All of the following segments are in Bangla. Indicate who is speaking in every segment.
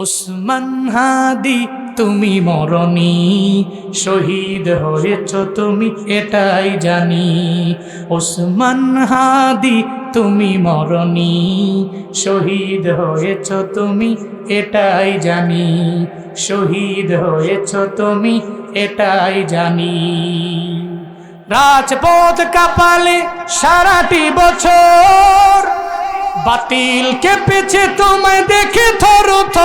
Speaker 1: উসমান হাদি তুমি মরণি, শহীদ হয়েছ তুমি এটাই জানি। উসমান হাদি তুমি মরণি, শহীদ হয়েছ তুমি এটাই জানি। শহীদ হয়েছ তুমি এটাই জানি। রাজপথ কাঁপালে সারাটি বছর, বাতিল কেঁপেছে তোমায় দেখে থরথর।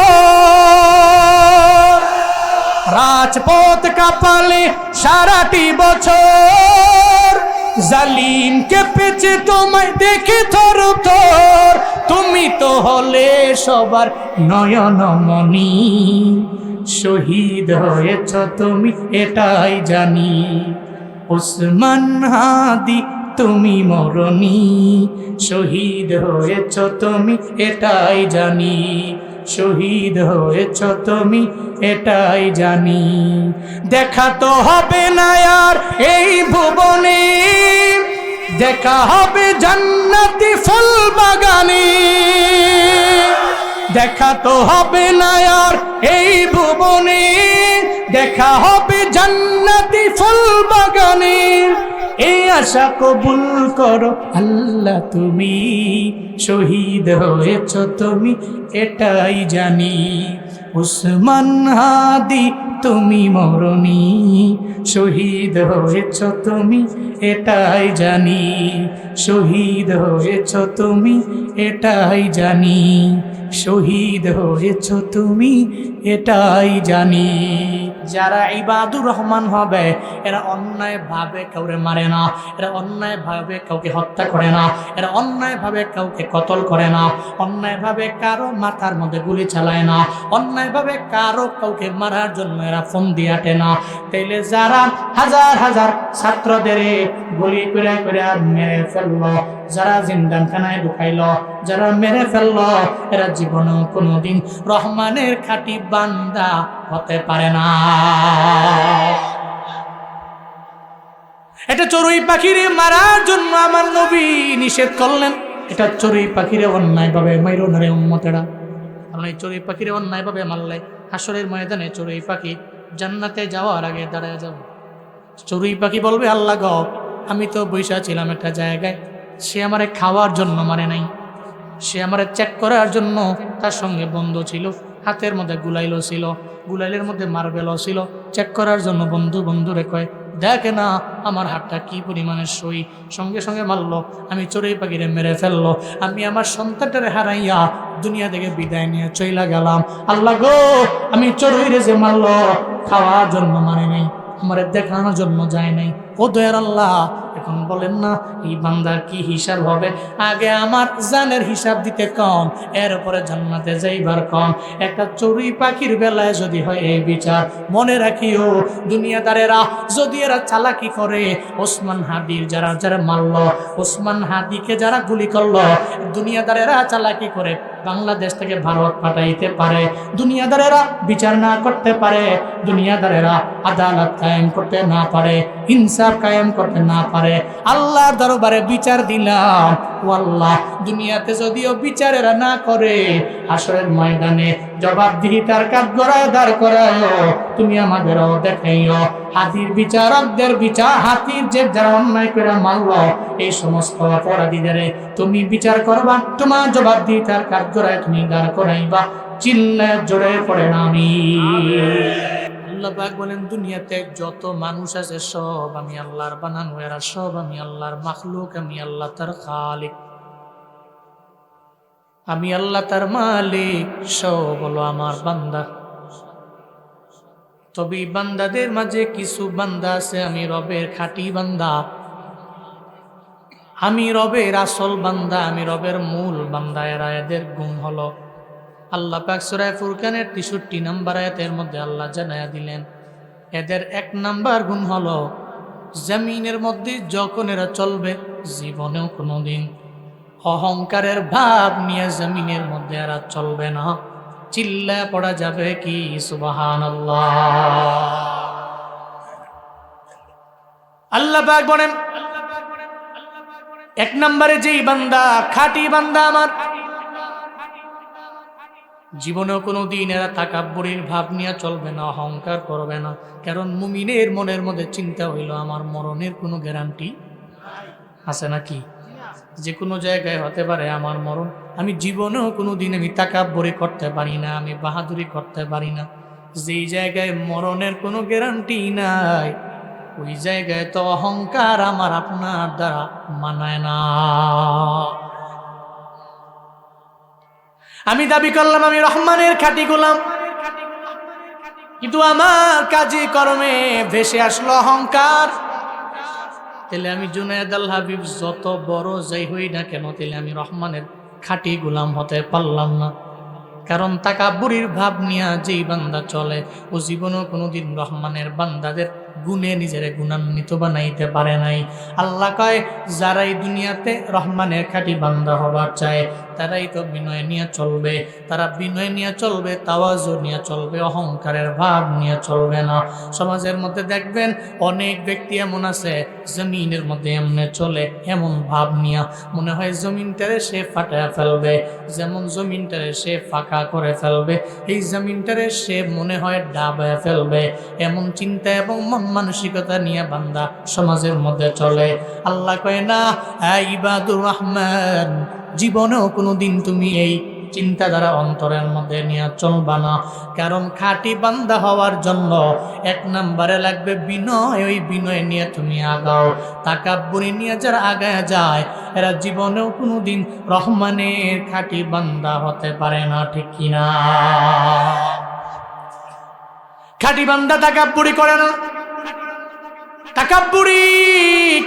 Speaker 1: রাজপথ কাঁপালে সারাটি বছর, জালিম কেঁপেছে তোমায় দেখে থরথর। তুমি তো হলে সবার নয়নমণি, শহীদ হয়েছ তুমি এটাই জানি। উসমান হাদি তুমি মরণি, শহীদ হয়েছ তুমি এটাই জানি। শহীদ হয়েছ তুমি এটাই জানি। দেখা তো হবে না আর এই ভুবনে, দেখা হবে জান্নাতি ফুল বাগানে। দেখা তো হবে না আর এই ভুবনে, দেখা হবে জান্নাতি ফুল বাগানে। এই আশা কবুল করো আল্লাহ তুমি, শহীদ হয়েছ তুমি এটাই জানি। উসমান হাদি তুমি মরণি, শহীদ হয়েছ তুমি এটাই জানি। শহীদ হয়েছ তুমি এটাই জানি। শহীদ হয়েছ তুমি এটাই জানি। যারা ইবাদুর রহমান হবে এরা অন্যায় ভাবে কাউকে মারে না, এরা অন্যায় ভাবে কাউকে হত্যা করে না, এরা অন্যায় ভাবে কাউকে কতল করে না, অন্যায় ভাবে কারো মাথার মধ্যে গুলি চালায় না, অন্যায় ভাবে কারো কাউকে মারার জন্য এরা ফোন দিয়ে আটে না। তাইলে যারা হাজার হাজার ছাত্রদের গুলি করে করে মেরে ফেললো, যারা জিন্দানখানায় ঢুকাইল, যারা মেরে ফেলল, এরা জীবনেও কোনোদিন রহমানের খাঁটি বান্দা হতে পারে না। এটা চড়ুই পাখিরে মারার জন্য আমার নবী নিষেধ করলেন। এটা চড়ুই পাখিরে অন্যায় ভাবে মাইরো না রে উম্মতেরা। কারণ এই চড়ুই পাখিরে অন্যায় ভাবে মারলে হাসরের ময়দানে চড়ুই পাখি জান্নাতে যাওয়ার আগে দাঁড়ায় যাবে। চড়ুই পাখি বলবে, আল্লাহ গো, আমি তো বৈশা ছিলাম একটা জায়গায়, সে আমারে খাওয়ার জন্য মারে নাই, সে আমারে চেক করার জন্য তার সঙ্গে বন্ধু ছিল, হাতের মধ্যে গুলাইলও ছিল, গুলাইলের মধ্যে মার্বেলও ছিল, চেক করার জন্য বন্ধু বন্ধুরে কয়, দেখে না আমার হাতটা কি পরিমাণে সই, সঙ্গে সঙ্গে মারলো, আমি চড়ুই পাখিরে মেরে ফেললো, আমি আমার সন্তানটারে হারাইয়া দুনিয়া থেকে বিদায় নিয়ে চইলা গেলাম। আল্লাহ গো, আমি চড়ুইরে যে মারলো খাওয়ার জন্য মানে নাই, আমার দেখানোর জন্য যায় নাই। ও দয়ার আল্লাহ, এখন বলেন না এই বান্দার কি হিসাব হবে? আগে আমার জানের হিসাব দিতে কন, এরপরে জান্নাতে যাইবার কন। একটা চড়ুই পাখির বেলায় যদি হয় এই বিচার, মনে রাখিও দুনিয়াদারেরা যদি এরা চালাকি করে, ওসমান হাদির যারা যারা মারল, ওসমান হাদিকে যারা গুলি করলো, দুনিয়াদারেরা চালাকি করে বাংলাদেশ থেকে ভারত পাঠাইতে পারে, দুনিয়াদারেরা বিচার না করতে পারে, দুনিয়াদারেরা আদালত কায়েম করতে না পারে, ইনসাফ কায়েম করতে না পারে। আল্লাহর দরবারে বিচার দিলাম, ও আল্লাহ, দুনিয়াতে যদিও বিচারেরা না করে, হাসরের ময়দানে জবাবদিহিতার কাঠগড়ায় দাঁড় করায় তুমি আমাদেরও দেখাইও। হাতির বিচারকদের বিচার, হাতির যে যারা অন্যায় করে মারল, এই সমস্ত অপরাধীদের তুমি বিচার করবা, তোমার জবাবদিহিতার কাঠগড়ায় তুমি দাঁড় করাইবা। চিল্লায় জোরে পড়ে না আমি। আল্লাহ পাক বলেন, দুনিয়াতে যত মানুষ আছে সব আমি আল্লাহর বানানো, এরা সব আমি আল্লাহর মাখলুক, আমি আল্লাহ তার খালিক, আমি আল্লাহ তার মালিক, সব হলো আমার বান্দা। তবে বান্দাদের মাঝে কিছু বান্দা আছে আমি রবের খাঁটি বান্দা, আমি রবের আসল বান্দা, আমি রবের মূল বান্দা। এরা এদের গুণ হলো, আল্লাহ পাক সূরা ফুরকানের 63 নম্বর আয়াতের মধ্যে আল্লাহ জানায়া দিলেন, এদের 1 নাম্বার গুণ হলো, জমিনের মধ্যে যখন এরা চলবে জীবনেও কোনোদিন অহংকারের ভাব নিয়ে জমিনের মধ্যে এরা চলবে না। চিল্লা পড়া যাবে কি সুবহানাল্লাহ। আল্লাহ পাক বলেন, 1 নম্বরে যেই বান্দা খাঁটি বান্দা আমার, জীবনেও কোনো দিন এরা তাকাব্বুরির ভাব নিয়ে চলবে না, অহংকার করবে না। কারণ মুমিনের মনের মধ্যে চিন্তা হইল আমার মরণের কোনো গ্যারান্টি আছে নাকি? যে কোনো জায়গায় হতে পারে আমার মরণ। আমি জীবনেও কোনো দিন আমি তাকাব্বুরি করতে পারি না, আমি বাহাদুরি করতে পারি না। যেই জায়গায় মরণের কোনো গ্যারান্টি নাই, ওই জায়গায় তো অহংকার আমার আপনার দ্বারা মানায় না। আমি দাবি করলাম আমি রহমানের খাঁটি গোলাম, কিন্তু আমার কাজে কর্মে ভেসে আসলো অহংকার। তাহলে আমি জুনায়েদ আল হাবিব যত বড় যাই হই না কেন, তাহলে আমি রহমানের খাঁটি গোলাম হতে পারলাম না। কারণ তাকাব্বুরির ভাব নিয়ে যেই বান্দা চলে, ও জীবনেও কোনোদিন রহমানের বান্দাদের গুণে নিজের গুণান্বিত বানাইতে পারে নাই। আল্লাহ কয় যারাই দুনিয়াতে রহমানের খাঁটি বান্দা হবার চায় তারাই তো বিনয় নিয়ে চলবে। তারা বিনয় নিয়ে চলবে, তাওয়াজু নিয়ে চলবে, অহংকারের ভাব নিয়ে চলবে না। সমাজের মধ্যে দেখবেন অনেক ব্যক্তি এমন আছে জমিনের মধ্যে এমনি চলে, এমন ভাব নিয়ে মনে হয় জমিনটারে সে ফাটায় ফেলবে, যেমন জমিনটারে সে ফাঁকা করে ফেলবে, এই জমিনটারে সে মনে হয় ডাবায় ফেলবে। এমন চিন্তা এবং মন মানসিকতা নিয়ে বান্দা সমাজের মধ্যে চলে। আল্লাহ কয় না, ইবাদুর রহমান, জীবনেও কোনো দিন তুমি এই চিন্তাধারা অন্তরের মধ্যে নিয়ে চলবা না। কারণ খাঁটি বান্দা হওয়ার জন্য এক নম্বরে লাগবে বিনয়। ওই বিনয় নিয়ে তুমি আগাও। তাকাব্বুরি নিয়ে যারা আগায় যায় এরা জীবনেও কোনো দিন রহমানের খাঁটি বান্দা হতে পারে না, ঠিক কিনা? খাঁটি বান্দা তাকাব্বুরি করে না। তাকাব্বুরি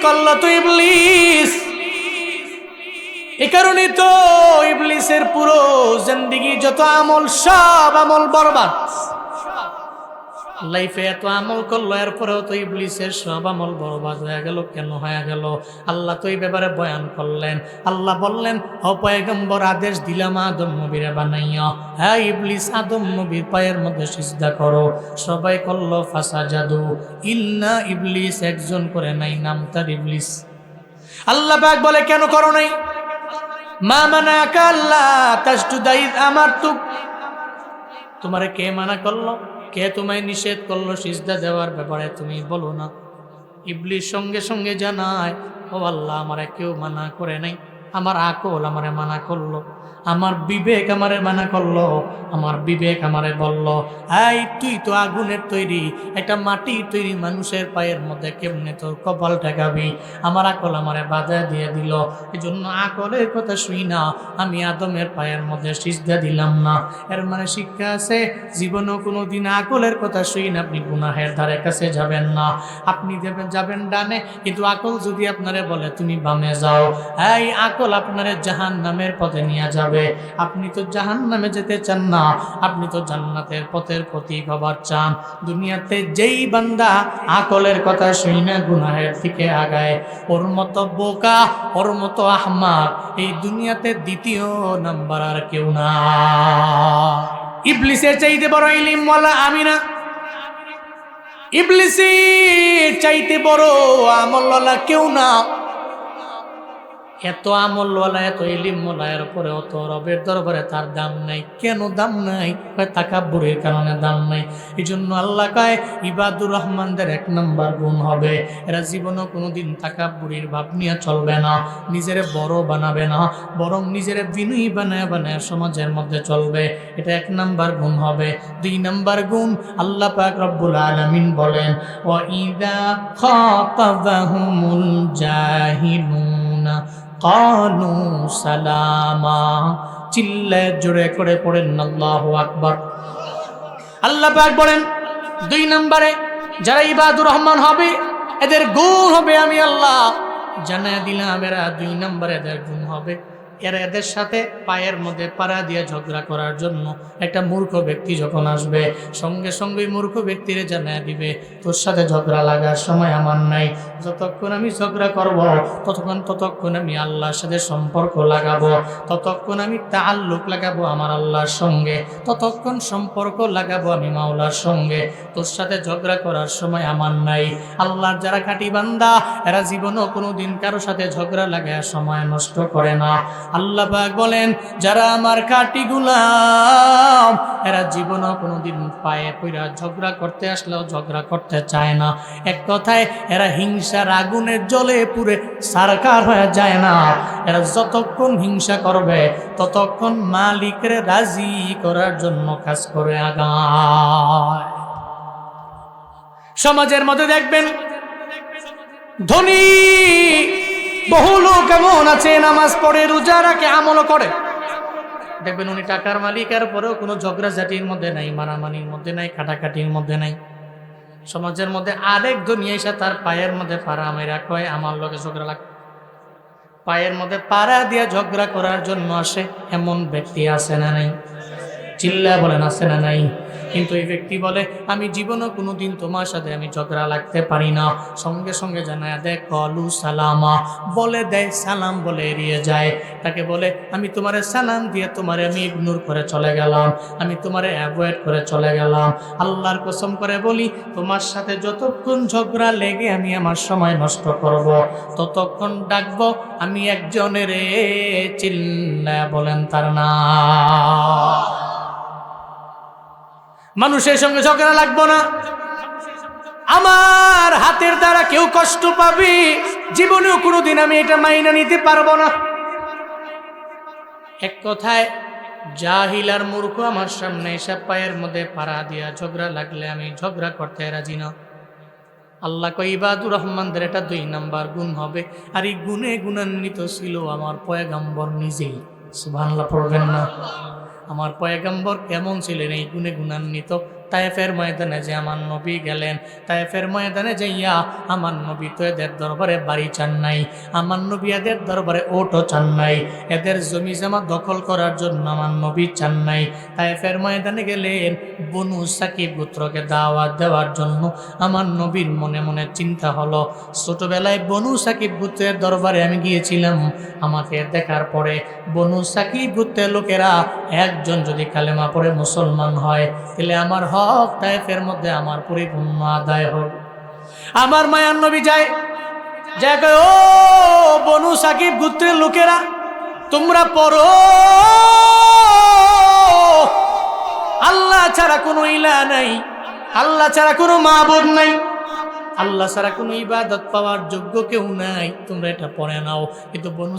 Speaker 1: করলো তো ইবলিস। এ কারণে তো ইবলিসের পুরো জিন্দেগি যত আমল, সব আমল বরবাদ। লাইফে এত আমল করলো, এরপরেও তো ইবলিসের সব আমল বরবাদ হয়ে গেল। কেন হয়ে গেল? আল্লাহ তো এই ব্যাপারে বয়ান করলেন। আল্লাহ বললেন, ও পয়গম্বর, আদেশ দিলাম আদম নবীরে বানাইয়া, হ্যাঁ ইবলিস আদম নবীর পায়ের মধ্যে সিজদা করো। সবাই করলো, ফাসাজাদু ইল্লা ইবলিস, একজন করে নাই, নাম তার ইবলিস। আল্লাহ পাক বলে, কেন করো নাই? মা মানাকা আল্লাহ তাসজুদা ইয আমারতুক, তোমারে কে মানা করলো? কে তোমায় নিষেধ করলো সিজদা দেওয়ার ব্যাপারে? তুমি বলো না। ইবলিস সঙ্গে সঙ্গে জানায়, ও আল্লাহ, আমারে কেউ মানা করে নাই, আমার আকল আমারে মানা করলো, আমার বিবেক আমারে মানা করলো। আমার বিবেক আমারে বলল, এই তুই তো আগুনের তৈরি, একটা মাটির তৈরি মানুষের পায়ের মধ্যে কেমনে তোর কপাল ঠেকাবি? আমার আকল আমারে বাধা দিয়ে দিল। এই জন্য আকলের কথা শুই না আমি আদমের পায়ের মধ্যে সিজদা দিলাম না। এর মানে শিক্ষা আছে, জীবনেও কোনো দিন আকলের কথা শুই না আপনি গুনাহের ধারে কাছে যাবেন না। আপনি যাবেন ডানে, কিন্তু আকল যদি আপনারে বলে তুমি বামে যাও, এই আকল আপনারে জাহান্নামের পথে নিয়ে যাবে। আপনি তো জাহান্নামে যেতে চান না, আপনি তো জান্নাতের পথের প্রতীক হবার চান। দুনিয়াতে যেই বান্দা আকলের কথা শুই না গুনাহের দিকে আগায়, ওর মতো বোকা, ওর মতো আহমাক এই দুনিয়াতে দ্বিতীয় নাম্বার আর কেউ না। ইবলিসের চাইতে বড় ইলিমওয়ালা আমি না, ইবলিসের চাইতে বড় আমলওয়ালা কেউ না। এত আমলওয়ালা, এত ইলিমওয়ালা, এর পরে অত রবের দরবারে তার দাম নাই। কেন দাম নাই? তাকাব্বুরের কারণে দাম নাই। এই জন্য আল্লাহ কয় ইবাদুর রহমানদের এক নম্বর গুণ হবে এরা জীবনও কোনোদিন তাকাব্বুরের ভাব নিয়ে চলবে না, নিজের বড় বানাবে না, বরং নিজের বিনয়ী বানায় বানায় সমাজের মধ্যে চলবে। এটা এক নম্বর গুণ হবে। দুই নম্বর গুণ, আল্লাহ পাক রব্বুল আলামিন বলেন, ওয়া ইযা খাতাবাহুমুল জাহিলুনা কালু সালামা। চিল্লায় জোরে করে পড়েন আল্লাহু আকবার। আল্লাহ পাক বলেন, দুই নম্বরে যারা ইবাদুর রহমান হবে এদের গুণ হবে আমি আল্লাহ জানায় দিলাম। এরা দুই নম্বরে এদের গুণ হবে, এরা এদের সাথে পায়ের মধ্যে পাড়া দিয়ে ঝগড়া করার জন্য একটা মূর্খ ব্যক্তি যখন আসবে, সঙ্গে সঙ্গে মূর্খ ব্যক্তিরে জানায় দিবে, তোর সাথে ঝগড়া লাগার সময় আমার নাই। যতক্ষণ আমি ঝগড়া করব ততক্ষণ আমি আল্লাহর সাথে সম্পর্ক লাগাবো, ততক্ষণ আমি তাআল্লুক লাগাবো আমার আল্লাহর সঙ্গে, ততক্ষণ সম্পর্ক লাগাবো আমি মাওলার সঙ্গে। তোর সাথে ঝগড়া করার সময় আমার নাই। আল্লাহর যারা খাঁটি বান্দা এরা জীবনেও কোনো দিন কারো সাথে ঝগড়া লাগায় সময় নষ্ট করে না। আল্লাহ পাক বলেন যারা আমার খাঁটি গোলাম এরা জীবনও কোনোদিন পায়ে পইরা ঝগড়া করতে আসলেও ঝগড়া করতে চায় না। এক কথায় এরা হিংসার আগুনের জ্বলে পুড়ে সারকার হয়ে যায় না। এরা যতক্ষণ হিংসা করবে ততক্ষণ মালিকের রাজি করার জন্য কাজ করে আগায়। সমাজের মধ্যে দেখবেন ধনী বহু লোক এমন আছে নামাজ পড়ে রোজা রাখে আমল করে, দেখবেন উনি টাকার মালিকের পরেও কোনো ঝগড়াঝাটির মধ্যে নাই, মারামারির মধ্যে নাই, কাটাকাটির মধ্যে নাই। সমাজের মধ্যে আরেক ধনী এসে তার পায়ের মধ্যে পাড়া মেরা কয় আমার লোকে ঝগড়া লাগ, পায়ের মধ্যে পাড়া দিয়ে ঝগড়া করার জন্য আসে। এমন ব্যক্তি আছে না নাই? চিল্লা বলেন আছে না নাই? কিন্তু এই ব্যক্তি বলে আমি জীবনও কোনোদিন তোমার সাথে আমি ঝগড়া লাগতে পারি না। সঙ্গে সঙ্গে জানায় দেয় কলু সালামা, বলে দেয় সালাম বলে এড়িয়ে যায়। তাকে বলে আমি তোমারে সালাম দিয়ে তোমারে আমি ইগনোর করে চলে গেলাম, আমি তোমারে অ্যাভয়েড করে চলে গেলাম। আল্লাহর কসম করে বলি তোমার সাথে যতক্ষণ ঝগড়া লেগে আমি আমার সময় নষ্ট করব, ততক্ষণ ডাকবো আমি একজনের, চিল্লা বলেন তার নাম। মানুষের সঙ্গে ঝগড়া লাগবো না। আমার হাতের দ্বারা কেউ কষ্ট পাবে জীবনেও কোনোদিন আমি এটা মাইনা নিতে পারবো না। এক কথায় জাহিল আর মূর্খ আমার সামনে এসে পায়ের মধ্যে পাড়া দিয়া ঝগড়া লাগলে আমি ঝগড়া করতে রাজি না। আল্লাহ কই ইবাদুর রহমানদের এটা 2 নাম্বার গুণ হবে, আর এই গুণে গুণান্বিত ছিল আমার পয়গম্বর নিজেই। সুবহানাল্লাহ পড়বেন না? আমার পয়গম্বর কেমন ছিলেন এই গুণে গুণান্বিত? তায়েফের ময়দানে যে আমার নবী গেলেন, তায়েফের ময়দানে যাইয়া আমার নবী তো এদের দরবারে বাড়ি চান নাই, আমার নবী এদের দরবারে ওটও চান নাই, এদের জমি জমা দখল করার জন্য আমার নবী চান নাই। তায়েফের ময়দানে গেলেন বনু সাকিব গোত্রকে দাওয়াত দেওয়ার জন্য। আমার নবীর মনে মনে চিন্তা হলো ছোটবেলায় বনু সাকিব গোত্রের দরবারে আমি গিয়েছিলাম, আমাকে দেখার পরে বনু সাকিব গোত্রের লোকেরা একজন যদি কালেমা পড়ে মুসলমান হয় তাহলে আমার হক তায়েফের মধ্যে আমার পরিপূর্ণ আদায় হবে। আমার মায়ার নবী যায় কয় ও বনু সাকিব গোত্রের লোকেরা তোমরা পড়ো আল্লাহ ছাড়া কোনো ইলাহ নাই, আল্লাহ ছাড়া কোনো মাবুদ নাই, আল্লাহ ছাড়া কোনো ইবাদত পাওয়ার যোগ্য কেউ নাই, তোমরা এটা পড়ে নাও। কিন্তু বনু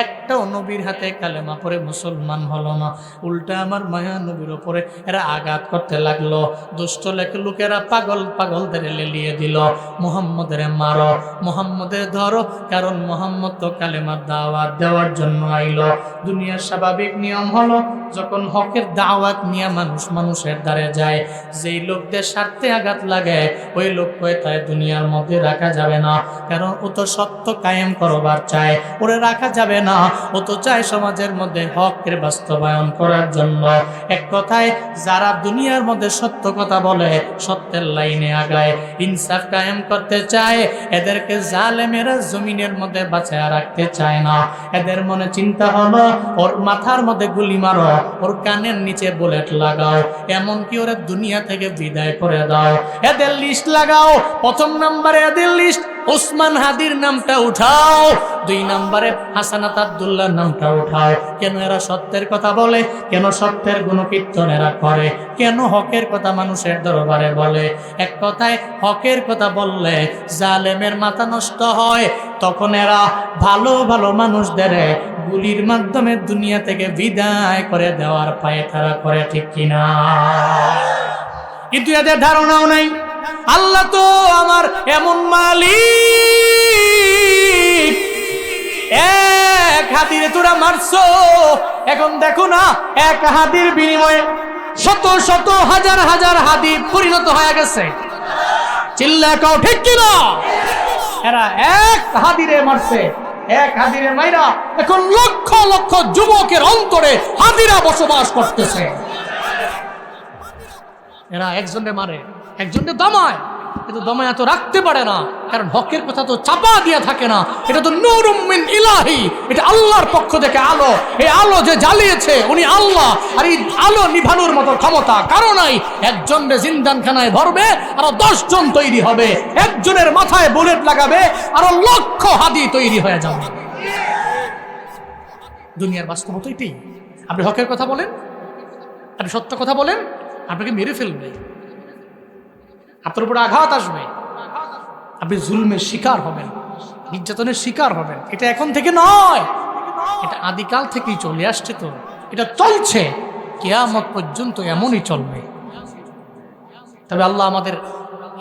Speaker 1: একটাও নবীর হাতে কালেমা পড়ে মুসলমান হলো না, উল্টা আমার মায়া নবীর ওপরে এরা আঘাত করতে লাগলো। দুষ্ট লোকেরা পাগলদের লেলিয়ে দিল, মুহাম্মদের মারো, মুহাম্মদের ধরো, কারণ মুহাম্মদ তো কালেমার দাওয়াত দেওয়ার জন্য আইলো। দুনিয়ার স্বাভাবিক নিয়ম হলো যখন হকের দাওয়াত নিয়ে মানুষের দ্বারে যায়, যেই লোকদের স্বার্থে আঘাত লাগে ওই লোককে তাই দুনিয়ার মধ্যে রাখা যাবে না, কারণ ও তো সত্য কায়েম করবার চায়, ওরে রাখা যাবে না। ও তো চায় সমাজের মধ্যে হকের বাস্তবায়ন করার জন্য। এক কথায় যারা দুনিয়ার মধ্যে সত্য কথা বলে, সত্যের লাইনে আগায়, ইনসাফ কায়েম করতে চায়, এদেরকে জালেমেরা জমিনের মধ্যে বাঁচায় রাখতে চায় না। এদের মনে চিন্তা হলো ওর মাথার মধ্যে গুলি মারো, ওর কানের নিচে বুলেট লাগাও, এমনকি ওরা দুনিয়া থেকে বিদায় করে দাও। এদের লিস্ট লাগাও, প্রথম নম্বরে এদের লিস্ট ওসমান হাদির নামটা উঠাও, 2 নম্বরে হাসানাত আব্দুল্লাহর নামটা উঠাও। কেন এরা সত্যের কথা বলে, কেন সত্যের গুণকীর্তন এরা করে, কেন হকের কথা মানুষের দরবারে বলে। এক কথায় হকের কথা বললে জালেমের মাথা নষ্ট হয়, তখন এরা ভালো ভালো মানুষদের গুলির মাধ্যমে দুনিয়া থেকে বিদায় করে দেওয়ার পায়ে তারা করে, ঠিক কিনা? কিন্তু এদের ধারণাও নাই আল্লাহ তো আমার এমন মালিক, এক হাতিরে তোরা মারছো, এখন দেখো না এক হাতির বিনিময়ে শত শত হাজার হাজার হাতি পরিণত হয়ে গেছে। চিল্লা কাও ঠিক কিনা? এরা এক হাতিরে মারছে, এক হাতিরে মাইরা এখন লক্ষ লক্ষ যুবকের অন্তরে হাতিরা বসবাস করতেছে। এরা একজনে মারে, একজনকে দমায়, কিন্তু দমায় তো রাখতে পারে না, কারণ হকের কথা তো চাপা দিয়ে থাকে না। এটা তো নূরুম মিন ইলাহি, এটা আল্লাহর পক্ষ থেকে আলো। এই আলো যে জ্বালিয়েছে উনি আল্লাহ, আর এই আলো নিভানোর মতো ক্ষমতা কারো নাই। একজনকে জিন্দানখানায় ভরবে আরো 10 জন তৈরি হবে, একজনের মাথায় বুলেট লাগাবে আরো লক্ষ হাদি তৈরি হয়ে যাবে। দুনিয়ার বাস্তবতা এটাই। আপনি হকের কথা বলেন, আপনি সত্য কথা বলেন, আপনাকে মেরে ফেলবে, আপনার উপরে আঘাত আসবে, আপনি জুলমের শিকার হবেন, নির্যাতনের শিকার হবেন। এটা এখন থেকে নয়, এটা আদিকাল থেকেই চলে আসছে। তো এটা চলছে, কিয়ামত পর্যন্ত এমনই চলবে। তবে আল্লাহ আমাদের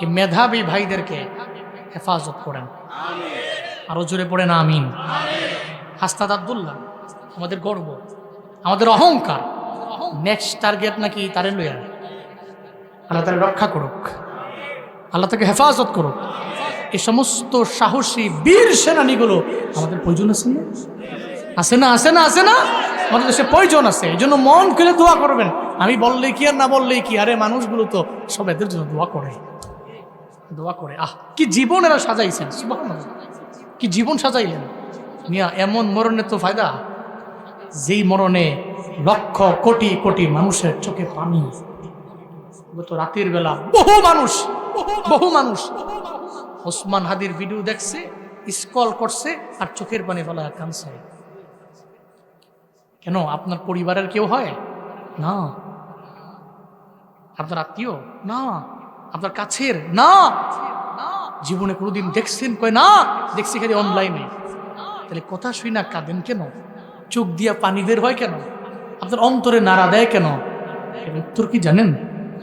Speaker 1: এই মেধাবী ভাইদেরকে হেফাজত করেন, আরো জোরে পড়েন আমিন। হাসনাত আব্দুল্লাহ আমাদের গর্ব, আমাদের অহংকার। নেক্সট টার্গেট নাকি তারে লইয়া, আল্লাহ তারে রক্ষা করুক, আল্লাহ তাকে হেফাজত করুক। এই সমস্ত সাহসী বীর সেনানীগুলো আমাদের প্রয়োজন আছে না? আছে না? আছে না? আছে না? আমাদের দেশে প্রয়োজন আছে। এই জন্য মন খুলে দোয়া করবেন। আমি বললেই কি আর না বললেই কি, আরে মানুষগুলো তো সব এদের জন্য দোয়া করে, দোয়া করে। কি জীবন এরা সাজাইছেন, সুবহানাল্লাহ, কি জীবন সাজাইলেন মিয়া। এমন মরণে তো ফায়দা, যেই মরণে লক্ষ কোটি কোটি মানুষের চোখে পানি। গত রাতের বেলা বহু মানুষ ওসমান হাদির ভিডিও দেখছে, স্ক্রল করছে আর চোখের পানি ফেলা কাঁদছে। কেন? আপনার পরিবারের কেউ হয় না, আপনার আত্মীয় না, আপনার কাছের না, জীবনে কোনোদিন দেখছেন? কয় না, দেখছি খালি অনলাইনে। তাহলে কথা শুই না কাঁদেন কেন? চোখ দিয়া পানি বের হয় কেন? আপনার অন্তরে নাড়া দেয় কেন? এর উত্তর কি জানেন?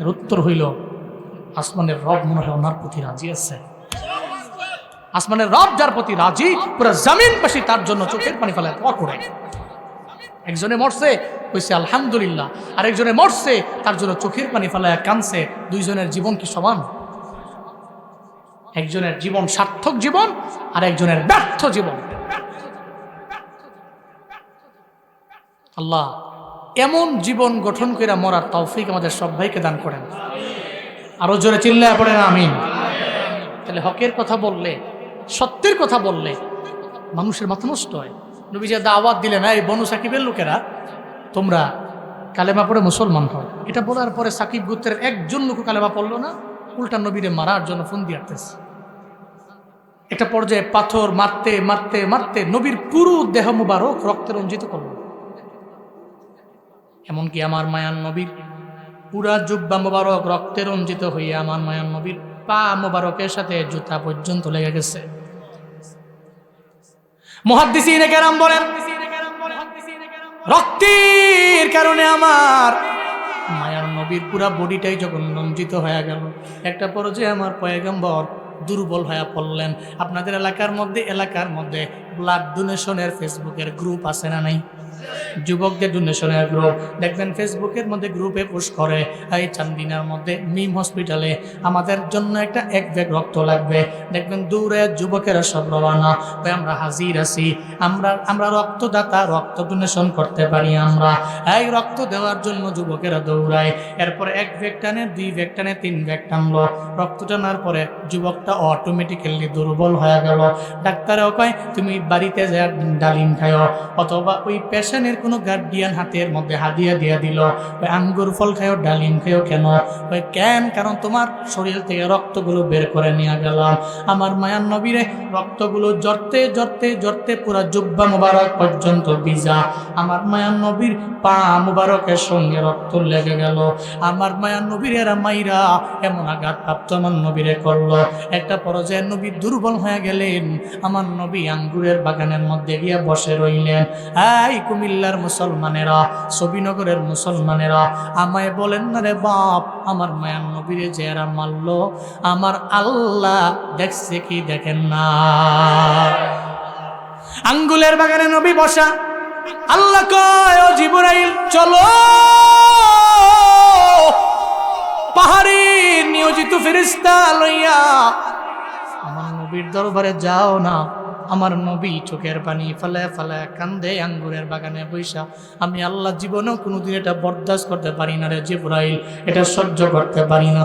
Speaker 1: এর উত্তর হইল, আসমানের রব মনে হয় ওনার প্রতি রাজি আছে। আসমানের রব যার প্রতি রাজি, পুরো জমিনবাসী তার জন্য চোখের পানি ফেলায় দোয়া করে। একজনে মরছে, কইছে আলহামদুলিল্লাহ, আর একজনে মরছে, তার জন্য চোখের পানি ফেলায় কাঁদছে। দুইজনের জীবন কি সমান? একজনের জীবন সার্থক জীবন, আর একজনের ব্যর্থ জীবন। আল্লাহ এমন জীবন গঠন করে মরার তৌফিক আমাদের সব ভাইকে দান করেন। আরো জোরে চিল্লায় পড়েন আমিন। তাহলে হকের কথা বললে, সত্যের কথা বললে মানুষের মাথা নষ্ট হয়। নবী যে দাওয়াত দিলেন, এই বনু সাকিবের লোকেরা তোমরা কালেমা পড়ে মুসলমান হও, এটা বলার পরে সাকিব গোত্রের একজন লোক কালেমা পড়লো না, উল্টা নবীরে মারার জন্য ফোন দিয়ে আসতেছে। একটা পর্যায়ে পাথর মারতে মারতে মারতে নবীর পুরো দেহ মুবারক রক্তে রঞ্জিত করল। এমনকি আমার মায়ান নবীর পুরা জুব্বা মুবারক রক্তে রঞ্জিত হইয়া আমার মায়ান নবীর পা মুবারকের সাথে জুতা পর্যন্ত লেগে গেছে। মুহাদ্দিসিনে কেরাম বলেন, রক্তের কারণে আমার মায়ার নবীর পুরা বডিটাই যখন রঞ্জিত হয়ে গেল, একটা পর্যায়ে আমার পয়গম্বর দুর্বল হয়ে পড়লেন। আপনাদের এলাকার মধ্যে ব্লাড ডোনেশনের ফেসবুকের গ্রুপ আছে না নাই? যুবকদের ডোনেশনের গ্রুপ দেখবেন ফেসবুকের মধ্যে গ্রুপে পোস্ট করে, এই চান্দিনার মধ্যে মিম হসপিটালে আমাদের জন্য একটা 1 ব্যাগ রক্ত লাগবে। দেখবেন দূরে যুবকেরা সব রওনা, আমরা হাজির আছি, আমরা রক্তদাতা, রক্ত ডোনেশন করতে পারি। আমরা এই রক্ত দেওয়ার জন্য যুবকেরা দৌড়ায়। এরপরে 1 ব্যাগ টানে, 2 ব্যাগ টানে, 3 ব্যাগ টানলো। রক্ত টানার পরে যুবকটা অটোমেটিক্যালি দুর্বল হয়ে গেল। ডাক্তারও কয় তুমি বাড়িতে যা ডালিম খাও, অথবা ওই পেশেন্টের কোনো গার্ডিয়ান হাতের মধ্যে হাদিয়া দিয়ে দিল, ওই আঙ্গুর ফল খাও, ডালিম খাও। কেন? ওই কারণ তোমার শরীর থেকে রক্তগুলো বের করে নিয়ে গেলাম। আমার মায়ার নবীরে রক্তগুলো জড়তে জড়তে জড়তে পুরা জুব্বা মুবারক পর্যন্ত ভিজা। আমার মায়ার নবীর পা মুবারকের সঙ্গে রক্ত লেগে গেল। আমার মায়ার নবীর এরা মাইরা এমন আঘাতপ্রাপ্ত আমার নবীরে করলো, একটা পর্যায়ে নবী দুর্বল হয়ে গেলেন। আমার নবী আঙ্গুরের বাগানের মধ্যে গিয়ে বসে রইলেন। এই কুমিল্লার মুসলমানেরা, সবিনগরের মুসলমানেরা, আমায় বলেন না রে বাপ, আমার মায়ার নবীরে যে এরা মারল, আমার আল্লাহ দেখছে কি দেখেন না? আঙ্গুলের বাগানে নবী বসা, আল্লাহ কয় ও জিবরাইল চলো, পাহাড়ের নিয়োজিত ফেরেশতা লইয়া আমার নবীর দরবারে যাও না। আমার নবী চোখের পানি ফেলায় ফেলায় কান্দে আঙ্গুরের বাগানে বৈশা। আমি আল্লাহ জীবনেও কোনোদিন এটা বরদাস্ত করতে পারি না রে জিবরাইল, এটা সহ্য করতে পারি না।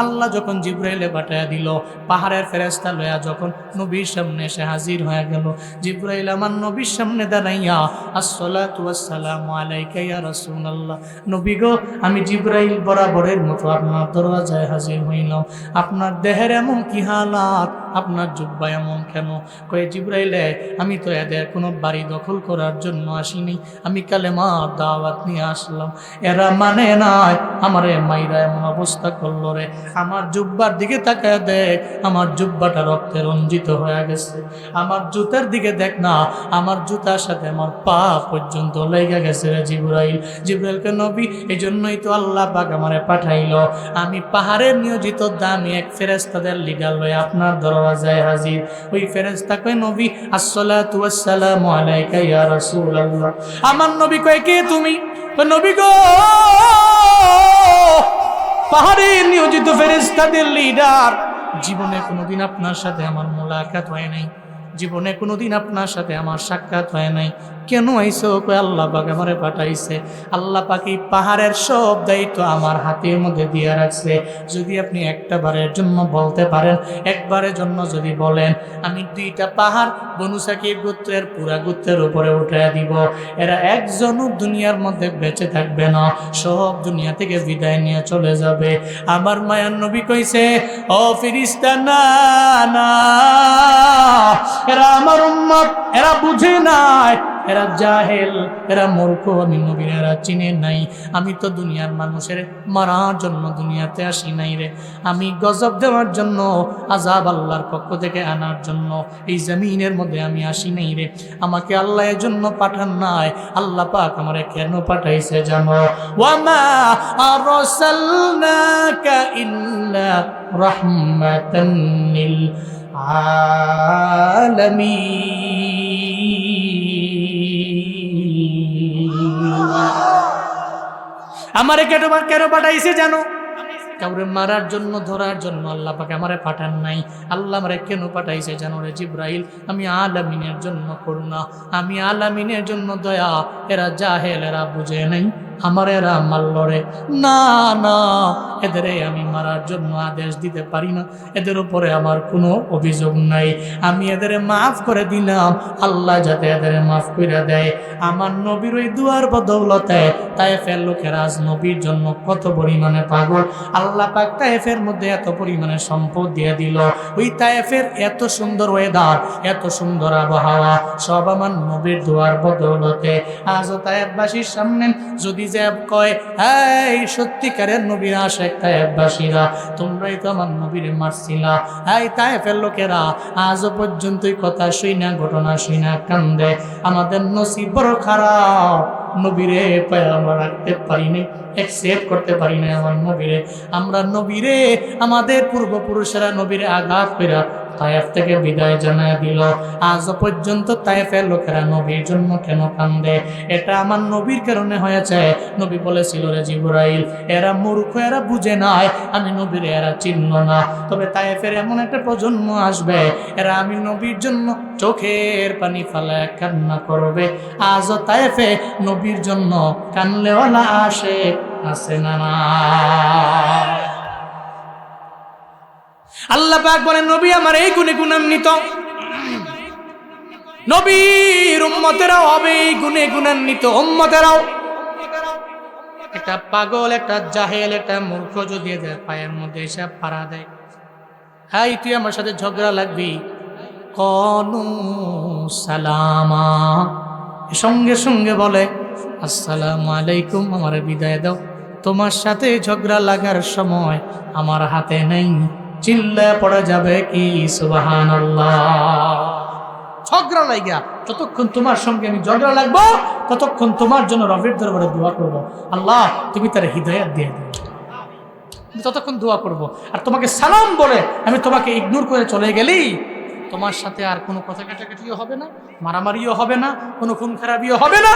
Speaker 1: আল্লাহ যখন জিবরাইলে পাঠায়া দিল, পাহাড়ের ফেরেশতা লয়া যখন নবীর সামনে এসে হাজির হয়ে গেল, জিবরাইল আমার নবীর সামনে দাঁড়াইয়া আসসালাতু ওয়াসসালামু আলাইকা ইয়া রাসূলুল্লাহ, নবী গো আমি জিবরাইল বরাবরের মতো আপনার দরওয়াজায় হাজির হইলাম। আপনার দেহের এমন কি হালাত, আপনার জুব্বা এমন কেন? কয়ে জিবরাইল আমি তো এদের কোনো বাড়ি দখল করার জন্য আসিনি, আমি কালেমার দাওয়াত নিয়ে আসলাম। এরা মানে নাই, আমারে মাইরা এমন অবস্থা করলো রে, আমার জুব্বার দিকে তাকায় দেখ, আমার জুব্বাটা রক্তে রঞ্জিত হয়ে গেছে। আমার জুতার দিকে দেখ না, আমার জুতার সাথে আমার পা পর্যন্ত লেগে গেছে রে জিবরাইল। জিবরাইলকে নবী এই জন্যই তো আল্লাহ পাক আমারে পাঠাইলো, আমি পাহাড়ের নিয়োজিত দামি এক ফেরেশতাদের লিডার লয়ে আপনার দরওয়াজায় হাজির। ওই ফেরেশতা কয় নবী আসসালাতু ওয়াসসালামু আলাইকা ইয়া রাসূলুল্লাহ। আমার নবী কয় কে তুমি? নবী গো পাহাড়ের নিয়োজিত ফেরেশতাদের লিডার, জীবনে কোনোদিন আপনার সাথে আমার মোলাকাত হয় নাই, জীবনে কোনোদিন আপনার সাথে আমার সাক্ষাৎ হয় নাই, কেন আইসো? কই আল্লাহ পাক আমারে পাঠাইছে। আল্লাহ পাক এই পাহাড়ের সব দায়িত্ব আমার হাতের মধ্যে দিয়ে রাখছে। যদি আপনি একটা বারের জন্য বলতে পারেন, একবারের জন্য যদি বলেন, আমি 2টা পাহাড় বনু সাকিব গোত্রের পুরা গোত্রের উপরে উঠে দিব, এরা একজনও দুনিয়ার মধ্যে বেঁচে থাকবে না, সব দুনিয়া থেকে বিদায় নিয়ে চলে যাবে। আমার মায়ার নবী কইছে, ও ফেরেশতা না না, এরা আমার উম্মত, এরা বুঝে নাই, এরা জাহেল, এরা মূর্খ, আমি নবীর এরা চিনে নাই। আমি তো দুনিয়ার মানুষের মারার জন্য দুনিয়াতে আসি নাই রে, আমি গজব দেওয়ার জন্য, আযাব আল্লাহর পক্ষ থেকে আনার জন্য এই জমিনের মধ্যে আমি আসি নাই রে। আমাকে আল্লাহ এর জন্য পাঠান নাই। আল্লাহ পাক আমারে কেন পাঠাইছে জানো? ওয়ামা আরসালনাকা ইল্লা রাহমাতান লিল আলামিন। আমারে কেন পাঠাইছে জানো? কাউরে মারার জন্য, ধরার জন্য আল্লাহ পাক আমারে পাঠান নাই। আল্লাহ আমারে কেন পাঠাইছে জানো রে জিবরাইল? আমি আলামিনের জন্য করুণা, আমি আলামিনের জন্য দয়া। এরা জাহেল, এরা বুঝে নাই, আমার এরা মারল রে। না না, এদের আমি মারার জন্য আদেশ দিতে পারি না, এদের উপরে আমার কোনো অভিযোগ নাই, আমি এদের মাফ করে দিলাম। আল্লাহ যাতে এদের মাফ করে দেয়। আমার নবীর ওই দুয়ার বদৌলতে তায়েফের লোকেরা আজ নবীর জন্য কত পরিমাণে পাগল। আল্লাহ পাক তায়েফের মধ্যে এত পরিমাণে সম্পদ দিয়ে দিল, ওই তায়েফের এত সুন্দর ওয়েদার, এত সুন্দর আবহাওয়া, সব আমার নবীর দুয়ার বদৌলতে। আজও তায়েফবাসীর সামনে যদি যে কয়, এই সত্যিকারের নবীর আশিক তায়েফবাসীরা, তোমরাই তো আমার নবীরে মারছিলা, এই তায়েফের লোকেরা আজও পর্যন্তই কথা শুইনা, ঘটনা শুইনা কান্দে। আমাদের নসিব বড় খারাপ, নবীরে পায় আমরা রাখতে পারিনি, অ্যাকসেপ্ট করতে পারি না আমার নবীরে। আমরা নবীরে, আমাদের পূর্বপুরুষেরা নবীরে আঘাত কইরা তায়েফ থেকে বিদায় জানায় দিল। আজও পর্যন্ত তায়েফের লোকেরা নবীর জন্য কেন কান্দে? এটা আমার নবীর কারণে হয়েছে। নবী বলেছিল রে জিবরাইল, এরা মূর্খ, এরা বুঝে নাই, আমি নবীরে এরা চিনল না। তবে তায়েফের এমন একটা প্রজন্ম আসবে, এরা আমি নবীর জন্য চোখের পানি ফেলায় কান্না করবে। আজও তায়েফে নবীর জন্য কানলেওয়ালা আছে না না? আল্লাহ পাক বলেন, নবী আমার এই গুণে গুণান্বিত, নবীর উম্মতেরাও হবে এই গুণে গুণান্বিত উম্মতেরাও। একটা পাগল, একটা জাহেল, একটা মূর্খ যদি এদের পায়ের মধ্যে এসে পাড়া দেয়, হাই তুই আমার সাথে ঝগড়া লাগবি, কনু সালামা, সঙ্গে সঙ্গে বলে আসসালামু আলাইকুম, আমার বিদায় দাও। তোমার সাথে ঝগড়া লাগার সময় আমার হাতে নেই, চিল্লায় পড়া যাবে কি সুবহানাল্লাহ। ঝগড়া লাগা যতক্ষণ তোমার সঙ্গে আমি ঝগড়া লাগবো, ততক্ষণ তোমার জন্য রবের দরবারে দোয়া করবো, আল্লাহ তুমি তার হিদায়াত দিয়ে দিও, ততক্ষণ দোয়া করব। আর তোমাকে সালাম বলে আমি তোমাকে ইগনোর করে চলে গেলি, তোমার সাথে আর কোনো কথা কাটাকাটিও হবে না, মারামারিও হবে না, কোনো খুন খারাপিও হবে না।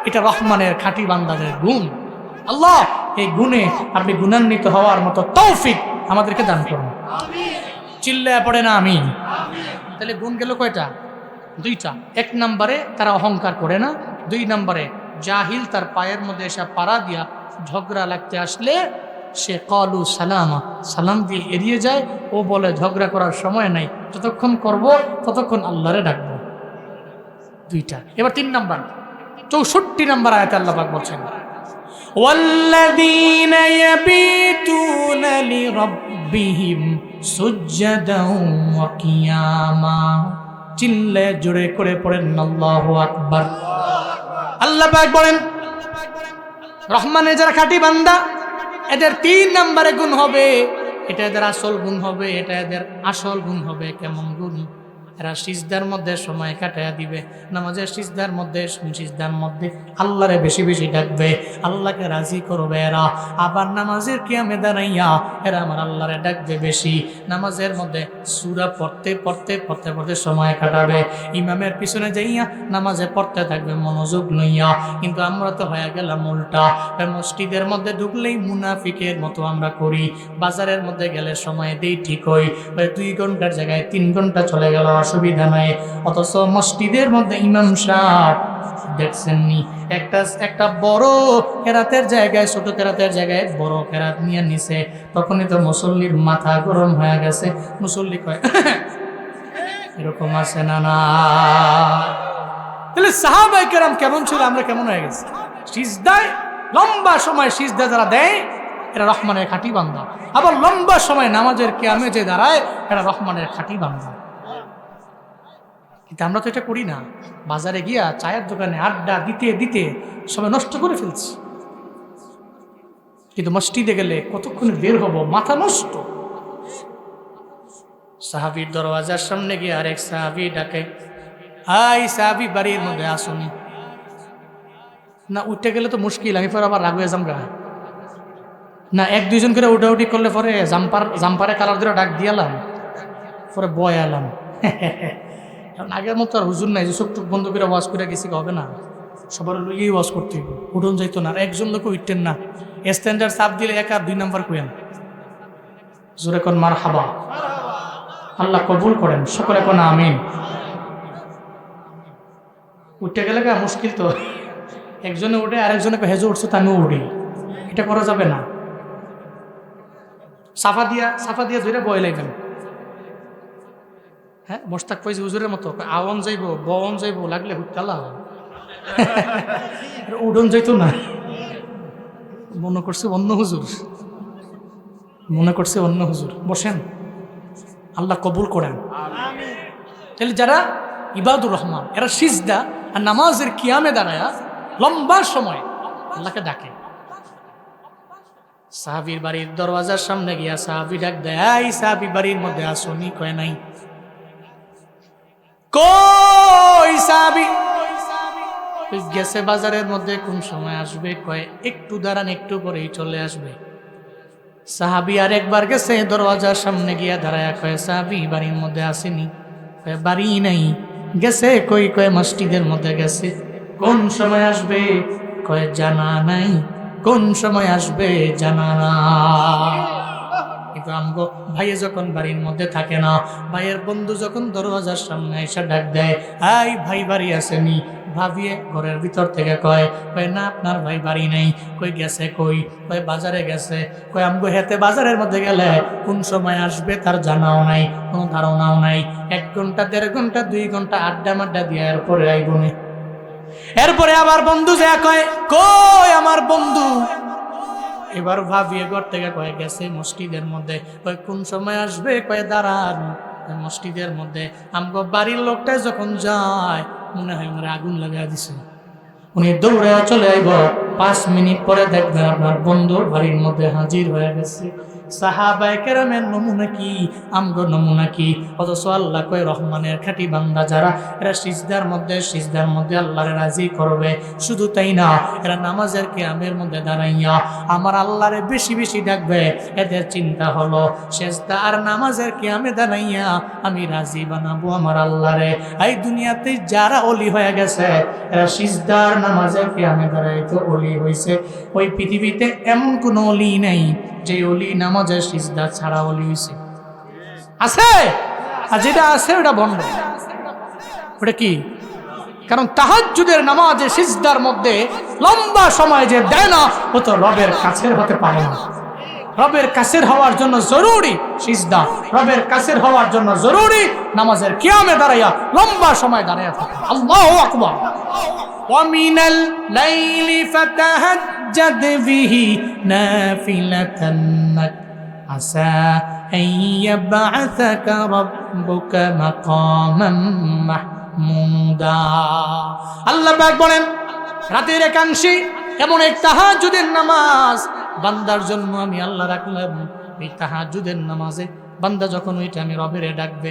Speaker 1: এটা রহমানের খাঁটি বান্দাদের গুণ। আল্লাহ এই গুণে আপনি গুণান্বিত হওয়ার মতো তৌফিক আমাদেরকে দান করুন। চিল্লায় পড়ে না আমিন। তাহলে গুণ গেল কয়টা? 2টা। 1 নম্বরে তারা অহংকার করে না, 2 নম্বরে জাহিল তার পায়ের মধ্যে এসে পাড়া দিয়া ঝগড়া লাগতে আসলে সে কলু সালামা, সালাম দিয়ে এড়িয়ে যায়। ও বলে ঝগড়া করার সময় নাই, যতক্ষণ করব ততক্ষণ আল্লাহরে ডাকবো। 2টা। এবার 3 নম্বর, 64 নম্বর আয়াতে আল্লাহ পাক বলছেন, ওয়াল্লাযীনা ইয়াবিতুনা লিরাব্বিহিম সুজদান ওয়া কিয়ামা। চিল্লে জোরে করে পড়েন আল্লাহু আকবার। আল্লাহ পাক বলেন রহমানের যারা খাঁটি বান্দা এদের 3 নম্বরে গুণ হবে, এটা এদের আসল গুণ হবে, এটা এদের আসল গুণ হবে। কেমন গুণ? এরা সিজদার মধ্যে সময় কাটায়া দিবে, নামাজের সিজদার মধ্যে আল্লাহরে বেশি বেশি ডাকবে, আল্লাহকে রাজি করবে এরা। আবার নামাজের কিয়ামে দাঁড়াইয়া এরা আমার আল্লাহরে ডাকবে বেশি। নামাজের মধ্যে সূরা পড়তে সময় কাটাবে, ইমামের পিছনে যাইয়া নামাজে পড়তে থাকবে মনোযোগ লইয়া। কিন্তু আমরা তো হয়ে গেলাম উল্টা, মসজিদের মধ্যে ঢুকলেই মুনাফিকের মতো আমরা করি, বাজারের মধ্যে গেলে সময় দেই ঠিকই, 2 ঘন্টার জায়গায় 3 ঘন্টা চলে গেল, অসুবিধা নাই। অথচ মসজিদের মধ্যে ইমাম সাহেব দেখছেননি একটা বড় কেরাতের জায়গায় ছোট কেরাতের জায়গায় বড় কেরাত নিয়ে নিছে, তখনই তো মুসল্লির মাথা গরম হয়ে গেছে। মুসল্লি কয় এরকম আছে না? না, তাহলে সাহাবায়ে কেরাম কেমন ছিল, আমরা কেমন হয়ে গেছি? সিজদায় লম্বা সময় সিজদা যারা দেয় এরা রহমানের খাঁটি বান্দা। আবার লম্বা সময় নামাজের কিয়ামে যে দাঁড়ায় এরা রহমানের খাঁটি বান্দা। কিন্তু আমরা তো এটা করি না। বাজারে গিয়া চায়ের দোকানে আড্ডা দিতে দিতে সময় নষ্ট করে ফেলছি, কিন্তু মসজিদে গেলে কতক্ষণ বের হব, মাথা নষ্ট। সাহাবীর দরওয়াজার সামনে গিয়ে আরেক সাহাবী ডাকে, আই সাহাবী বাড়ির মধ্যে আসুনি। না উঠতে গেলে তো মুশকিল, আমি পরে আবার রাগ হয়ে যামগা। না 1-2 জন করে উঠাউঠি করলে পরে জাম্পারে কালার ধরে ডাক দিয়ালাম, পরে বয় আলাম। কারণ আগের মতো আর হুজুর নাই যে চোখ টুক বন্ধ করে ওয়াজ করে গেছি, হবে না। সবার লইয়েই ওয়াজ করতে হইব, উঠন যাইতো না। আর একজন লোক উঠতেন না, স্ট্যান্ডার্ড চাপ দিলে 1 আর 2 নাম্বার কইেন। জোরে কোন মারহাবা, আল্লাহ কবুল করেন, সকলে কোন আমিন। উঠতে গেলে মুশকিল তো, একজনে উঠে আরেকজনে হেজো উঠছে তা আমিও উঠি, এটা করা যাবে না। সাফা দিয়া ধরে বয় লাগবেন। হ্যাঁ, মোস্তাক ফৈজ হুজুরের মতো আওয়ান যাইব বন যাইব, লাগলে হুটালা উডন যাইতো না। মনে করছে অন্য হুজুর, বসেন, আল্লাহ কবুল করেন। তাহলে যারা ইবাদুর রহমান এরা সিজদা আর নামাজের কিয়ামে দাঁড়ায়া লম্বা সময় আল্লাহকে ডাকে। সাহাবীর বাড়ির দরওয়াজার সামনে গিয়া সাহাবী ডাক দেয়, এই সাহাবী বাড়ির মধ্যে আসনি? কয় নাই। কই সাহাবী? গেছে বাজারের মধ্যে। কোন সময় আসবে? কয় একটু দাঁড়ান, একটু পরেই চলে আসবে। সাহাবী আরেকবার গেছে দরওয়াজার সামনে গিয়া দাঁড়ায়া কয়, সাহাবী বাড়ির মধ্যে আসেনি? কয় বাড়ি নাই। গেছে কই? কয় মসজিদের মধ্যে গেছে। কোন সময় আসবে? কয় জানা নাই। কোন সময় আসবে জানা না। কিন্তু আমগো ভাইয়ে যখন বাড়ির মধ্যে থাকে না, ভাইয়ের বন্ধু যখন দরওয়াজার সামনে এসে ডাক দেয়, এই ভাই বাড়ি আসেনি? ভাবিয়ে ঘরের ভিতর থেকে কয় না আপনার ভাই বাড়ি নেই। কই গেছে? কই? কয় বাজারে গেছে। কয় আমগো হেতে বাজারের মধ্যে গেলে কোন সময় আসবে তার জানাও নাই, কোনো ধারণাও নাই। 1 ঘন্টা 1.5 ঘন্টা 2 ঘন্টা আড্ডা মাড্ডা দিয়ে এরপরে আইবনে। এরপরে আবার বন্ধু যা কয়, কই আমার বন্ধু? এবার ভাবিয়ে ঘর থেকে কয়ে গেছে মসজিদের মধ্যে। কয় কোন সময় আসবে? কয়ে দাঁড়ান মসজিদের মধ্যে। আমগো বাড়ির লোকটা যখন যায় মনে হয় আমার আগুন লাগাই দিছে। উনি দৌড়ে চলে আইব, 5 মিনিট পরে দেখবেন আপনার বন্ধুর বাড়ির মধ্যে হাজির হয়ে গেছে। সাহাবায়ে কেরামের নমুনা কি, আমগো নমুনা কি? অথচ আল্লাহ কয় রহমানের খাঁটি বান্দা যারা এরা সিজদার মধ্যে আল্লাহরে রাজি করবে। শুধু তাই না, এরা নামাজের কিয়ামের মধ্যে দাঁড়াইয়া আমার আল্লাহরে বেশি বেশি ডাকবে। এদের চিন্তা হলো সিজদা আর নামাজের কিয়ামে দাঁড়াইয়া আমি রাজি বানাবো আমার আল্লাহরে। এই দুনিয়াতে যারা ওলি হয়ে গেছে এরা সিজদার নামাজের কিয়ামে দাঁড়াইতে ওলি হইছে। ওই পৃথিবীতে এমন কোনো ওলি নাই যে ওলি নামাজের সিজদা ছাড়া ওলি হইছে। আছে? আর যেটা আছে ওটা বন্ধ। ওটা কি? কারণ তাহাজ্জুদের নামাজে সিজদার মধ্যে লম্বা সময় যে দেয় না ও তো রবের কাছের হতে পারে না। রবের কাছের হওয়ার জন্য জরুরি সিজদা, রবের কাছের হওয়ার জন্য জরুরি নামাজের কিয়ামে দাঁড়াইয়া লম্বা সময় দাঁড়াইয়া থাকা। আল্লাহু আকবার। ومن الليل فتهجد به نافلة لك عسى أن يبعثك রাব্বুকা মাকামান মাহমুদা। আল্লাহ পাক বলেন রাতের একাংশে এমন এক তাহাজ্জুদের নামাজ বান্দার জন্য আমি আল্লাহ রাখলাম। এই তাহাজ্জুদের নামাজে বান্দা যখন ওইটা আমি রবের ডাকবে,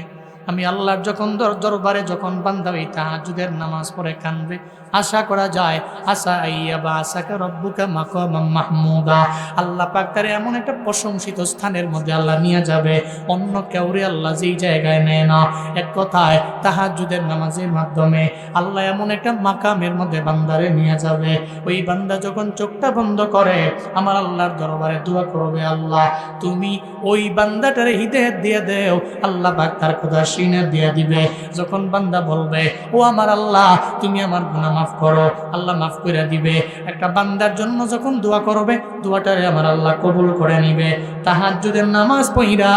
Speaker 1: আমি আল্লাহর যখন দরবারে যখন বান্দা এই তাহাজ্জুদের নামাজ পড়ে কানবে, আশা করা যায় আসা আইয়া বা আশাকা রব্বুকা মাকামাম মাহমুদা, আল্লাহ পাক তারে এমন একটা প্রশংসিত স্থানের মধ্যে আল্লাহ নিয়ে যাবে, অন্য কেউরে আল্লাহ যেই জায়গায় নেয় না। এক কথায় তাহাজ্জুদের নামাজের মাধ্যমে আল্লাহ এমন একটা মাকামের মধ্যে বান্দারে নিয়ে যাবে। ওই বান্দা যখন চোখটা বন্ধ করে আমার আল্লাহর দরবারে দোয়া করবে, আল্লাহ তুমি ওই বান্দাটারে হিদায়াত দিয়ে দেও, আল্লাহ পাক তার কথা সিনে দিয়ে দিবে। যখন বান্দা বলবে ও আমার আল্লাহ তুমি আমার গুনাহ মাফ করো, আল্লাহ মাফ করে দিবে। একটা বান্দার জন্য যখন দোয়া করবে দোয়াটারে আমার আল্লাহ কবুল করে নিবে। তাহাজ্জুদের নামাজ পড়া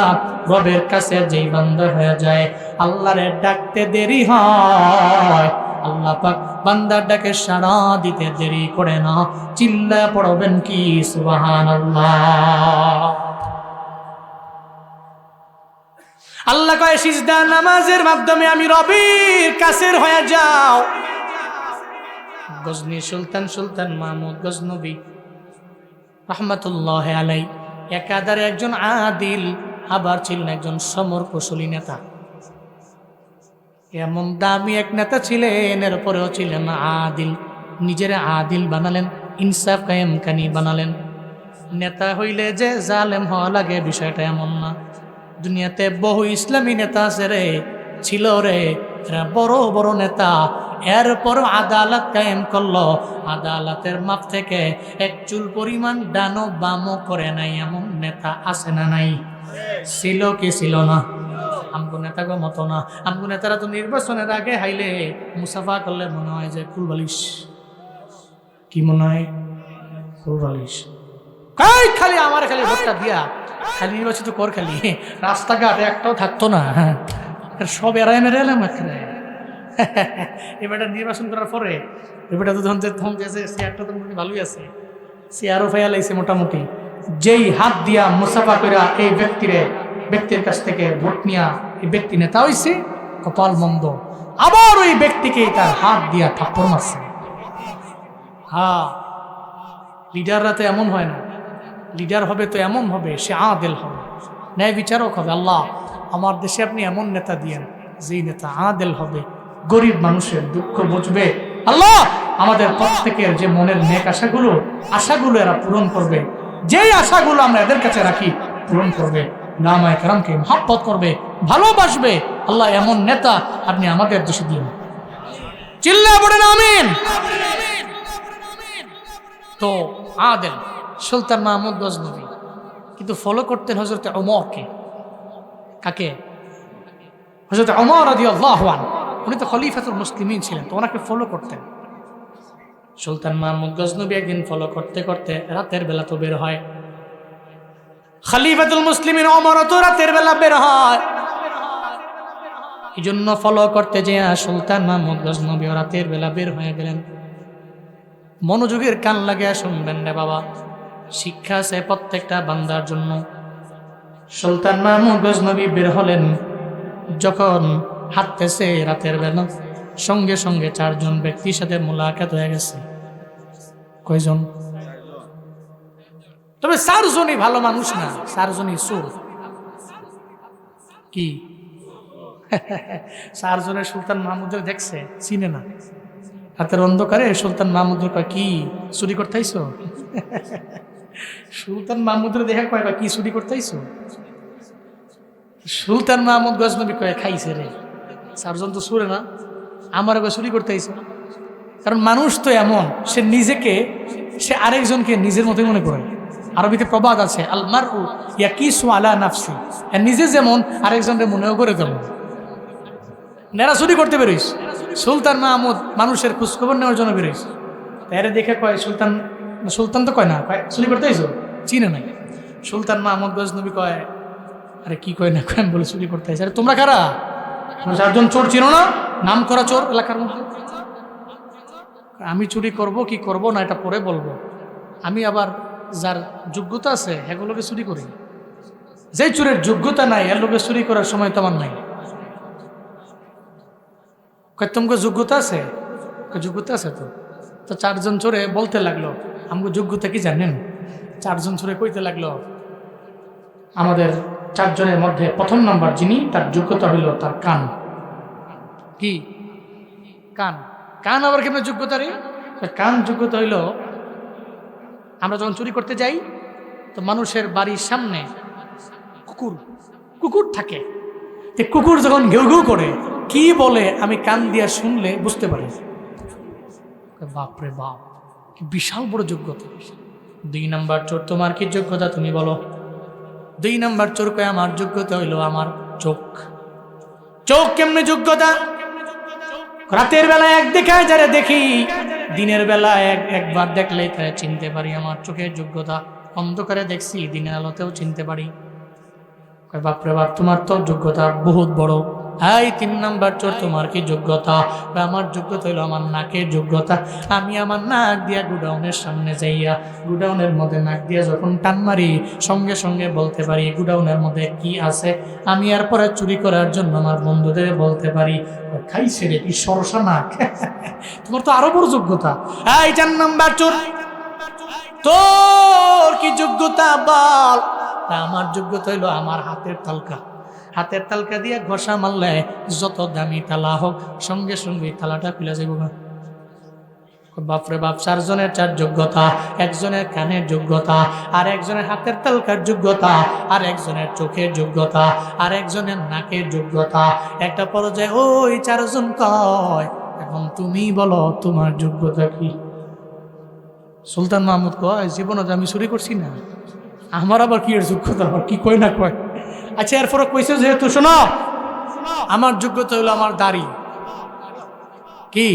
Speaker 1: রবের কাছে যেই বান্দা হয়ে যায় আল্লাহরে ডাকতে দেরি হয়, আল্লাহ পাক বান্দার ডাকে সাড়া দিতে দেরি করে না। চিল্লা পড়বেন কি সুবহানাল্লাহ। আল্লাহ কয় সিজদা নামাজের মাধ্যমে আমি রবের কাছের হয়ে যাও। গজনী সুলতান মাহমুদ গজনবী রাহমাতুল্লাহ আলাই একাধারে একজন আদিল, আবার ছিলেন একজন সমর কুশলী নেতা। এমন দামি এক নেতা ছিলেন, এরপরেও ছিলেন আদিল। নিজের আদিল বানালেন, ইনসাফ কায়েম কানি বানালেন। নেতা হইলে যে জালেম হওয়া লাগে বিষয়টা এমন না। দুনিয়াতে বহু ইসলামী নেতা আছে রে, ছিল রে, এরা বড় বড় নেতা, এরপর আদালত কায়েম করলো। আদালতের মাপ থেকে এক চুল পরিমাণ ডানো বামও করে নাই এমন নেতা আছে না নাই? ছিল কি ছিল না? আমগো নেতাগো মতো না। আমগো নেতারা তো নির্বাচনের আগে হাইলে মুসাফা করলে মনে হয় যে কুলবালিশ। কি মনে হয়? কুলবালিশ। খালি আমার খালি ভোটটা দিয়া খালি নির্বাচিত কর, খালি রাস্তাঘাট একটাও থাকতো না। সব এরাই মেরে এলাম এখানে। এবারটা নির্বাচন করার পরে এবারটা তো তখন চেয়ারটা তো ভালোই আছে, চেয়ারও ফাইয়া লাইছে মোটামুটি। যেই হাত দিয়া মুসাফা কইরা এই ব্যক্তির কাছ থেকে ভোট নিয়া এই ব্যক্তি নেতা হইছে, কপাল মন্দ, আবার ওই ব্যক্তিকে তার হাত দিয়া থাপ্পড় মারছে। হ্যাঁ, লিডাররা তো এমন হয় না। লিডার হবে তো এমন হবে, সে আদেল হবে, ন্যায় বিচারক হবে। আল্লাহ আমার দেশে আপনি এমন নেতা দিয়েন যেই নেতা আদেল হবে, গরিব মানুষের দুঃখ বুঝবে। আল্লাহ আমাদের প্রত্যেকের যে মনের নেক আশাগুলো এরা পূরণ করবে। যেই আশাগুলো আমরা এদের কাছে রাখি পূরণ করবে, উলামায়ে কেরামকে মহব্বত করবে, ভালোবাসবে। আল্লাহ এমন নেতা আপনি আমাদের দেশে দিন। চিল্লায়ে পড়েন আমিন। তো আদেল সুলতান মাহমুদ গজনবী কিন্তু ফলো করতেন হযরত ওমরকে। কাকে? হযরত ওমর রাদিয়াল্লাহু আনহু। উনি তো খলিফাতুল মুসলিমিন ছিলেন, তো ওনাকে ফলো করতেন। সুলতান মাহমুদ গজনবী একদিন ফলো করতে করতে রাতের বেলা তো বের হয়। খলিফাতুল মুসলিমিন ওমর তো রাতের বেলা বের হয়। এই জন্য ফলো করতে যে সুলতান মাহমুদ গজনবী রাতের বেলা বের হয়ে গেলেন। মনোযোগের কান লাগিয়ে শুনবেন রে বাবা, শিক্ষা আছে প্রত্যেকটা বান্দার জন্য। সুলতান মাহমুদ গজনবী বের হলেন, যখন হাঁটতেছে রাতের বেলা, সঙ্গে সঙ্গে 4 জন ব্যক্তির সাথে মোলাকাত হয়ে গেছে। কয়জন? তবে 4 জনই ভালো মানুষ না, 4 জনই চোর। কি 4 জনের সুলতান মাহমুদের দেখছে, চিনে না। হাতের অন্ধকারে সুলতান মাহমুদের কয়, কি চুরি করতে আইছো? সুলতান মাহমুদের দেখে কয়, কি চুরি করতে আইছো? সুলতান মাহমুদ গজনবী কয়, খাইছে রে, 4 জন তো চুরে না, আমার চুরি করতে আইছো। কারণ মানুষ তো এমন, সে আরেকজনকে নিজের মতোই মনে করে। আরবিতে প্রবাদ আছে, আল মারউ ইয়াকিসু আলা নাফসি, নিজে যেমন আরেকজনের মনেও করে তেমন। নেরা চুরি করতে বেরোইস, সুলতান মাহমুদ মানুষের খোঁজখবর নেওয়ার জন্য বেরোইস। এরে দেখে কয়, সুলতান তো কয় না, চুরি করতে আইছো, চিনে নাই। সুলতান মাহমুদ গজনবী কয়, আরে কি কয় না কয়, বলে চুরি করতে আইছে। আরে তোমরা কারা? 4 জন চোর চিনো না, নাম করা চোর এলাকার মধ্যে। আমি চুরি করব কি করব না এটা পরে বলবো, আমি আবার যার যোগ্যতা আছে এগুলোকে চুরি করি। যে চোরের যোগ্যতা নাই এর লোকে চুরি করার সময় তো আমার নাই। কয় তোমাকে যোগ্যতা আছে? যোগ্যতা আছে তো। তো চারজন চোরে বলতে লাগলো আমাকে যোগ্যতা কি জানেন? চারজন চোরে কইতে লাগলো আমাদের চারজনের মধ্যে প্রথম নাম্বার যিনি, তার যোগ্যতা হইল তার কান। কি কান? কান আবার কেমন যোগ্যতা রে? কান যোগ্যতা হইল, আমরা যখন চুরি করতে যাই তো মানুষের বাড়ির সামনে কুকুর কুকুর থাকে, কুকুর যখন ঘেউ ঘেউ করে কি বলে আমি কান দিয়া শুনলে বুঝতে পারি। বাপরে বাপ, কি বিশাল বড় যোগ্যতা। 2 নাম্বার চোর, তোমার কি যোগ্যতা তুমি বলো? 2 নাম্বার চোর কয় আমার যোগ্যতা হইল আমার চোখ। চোখ কেমনে যোগ্যতা? রাতের বেলা এক দেখায় যারা দেখি, দিনের বেলা একবার দেখলেই তারা চিনতে পারি, আমার চোখের যোগ্যতা। অন্ধকারে দেখছি, দিনের আলোতেও চিনতে পারি। বাপরে বাপ, তোমার তো যোগ্যতা বহুত বড়। এই 3 নাম্বার চোর, তোমার কি যোগ্যতা? আমার যোগ্যতা হইল আমার নাকের যোগ্যতা। আমি আমার নাক দিয়া গুডাউনের সামনে যাইয়া গুডাউনের মধ্যে নাক দিয়া যখন টান মারি, সঙ্গে সঙ্গে বলতে পারি গুডাউনের মধ্যে কি আছে। আমি এরপরে চুরি করার জন্য আমার বন্ধুদের বলতে পারি খাইছে রে কি সরসা নাক। তোমার তো আরো বড় যোগ্যতা। এই 4 নাম্বার চোর, তোর কি যোগ্যতা বল? আমার যোগ্যতা হইল আমার হাতের তালকা। হাতের তালকা দিয়ে ঘষা মারলে যত দামি তালা হোক সঙ্গে সঙ্গে তালাটা খুলে যাইব না। বাপরে বাপ, 4 জনের 4 যোগ্যতা। একজনের কানের যোগ্যতা, আর একজনের হাতের তালকার যোগ্যতা, আর একজনের চোখের যোগ্যতা, আর একজনের নাকের যোগ্যতা। একটা পর্যায়ে ওই 4 জন কয় এখন তুমি বলো তোমার যোগ্যতা কি? সুলতান মাহমুদ কয় জীবনে আমি চুরি করছি না, আমার আবার কি এর যোগ্যতা? আবার কি কয় না কয়। আচ্ছা এরপরে কইছে যেহেতু শোনো, আমার যোগ্যতা হলো আমার দাড়ি। কি?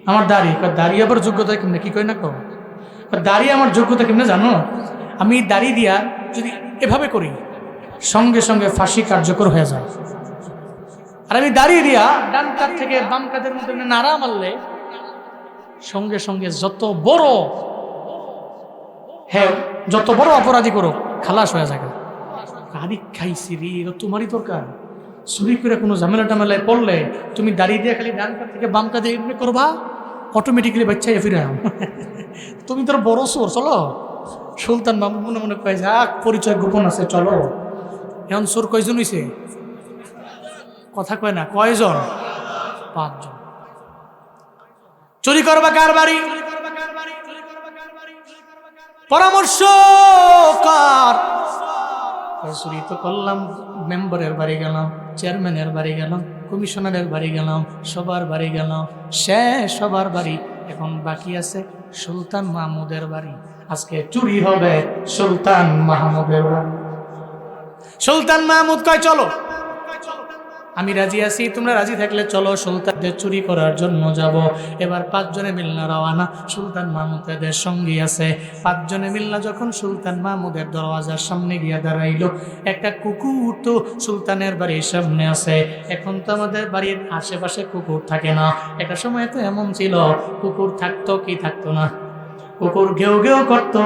Speaker 1: আমার দাড়ি। দাড়ি আবার যোগ্যতা কেমনে? কি কয় না কয় দাড়ি আমার যোগ্যতা কেমনে জানো? আমি দাড়ি দিয়া যদি এভাবে করি সঙ্গে সঙ্গে ফাঁসি কার্যকর হয়ে যায়। আর আমি দাড়ি দিয়া ডান কাঁধ থেকে বাম কাঁধের মধ্যে নাড়া মারলে সঙ্গে সঙ্গে যত বড় অপরাধী করো খালাস হয়ে যায়। গাড়ি খাইছি রে, তোমারই দরকার। চুরি করে কোনো ঝামেলা টামেলায় পড়লে তুমি দাঁড়িয়ে দিয়ে খালি ডান কাঁধ থেকে বাম কাঁধে এমনি করবা, অটোমেটিক্যালি বাচ্চা ফিরে। তুমি তোর বড় চোর, চলো। সুলতান মাহমুদ মনে মনে কয়ে যাক পরিচয় গোপন আছে, চলো। এখন চোর কয়জন হইছে? কথা কয় না, কয়জন? 5 জন। চুরি করবা কার বাড়ি? পরামর্শ কর। চুরি তো করলাম, মেম্বারের বাড়ি গেলাম, চেয়ারম্যানের বাড়ি গেলাম, কমিশনারের বাড়ি গেলাম, সবার বাড়ি গেলাম, শেষ সবার বাড়ি। এখন বাকি আছে সুলতান মাহমুদের বাড়ি। আজকে চুরি হবে সুলতান মাহমুদের বাড়ি। সুলতান মাহমুদ কয় চলো, আমি রাজি আছি, তোমরা রাজি থাকলে চলো সুলতানদের চুরি করার জন্য যাব। এবার 5 জনে মিল্লা রওয়ানা। সুলতান মাহমুদের সঙ্গী আছে। 5 জনে মিল্লা যখন সুলতান মাহমুদের দরওয়াজার সামনে গিয়া দাঁড়াইল, একটা কুকুর তো সুলতানের বাড়ির সামনে আছে। এখন তো আমাদের বাড়ির আশেপাশে কুকুর থাকে না, একটা সময় তো এমন ছিল কুকুর থাকতো কি থাকতো না। কুকুর ঘেউ ঘেউ করতো,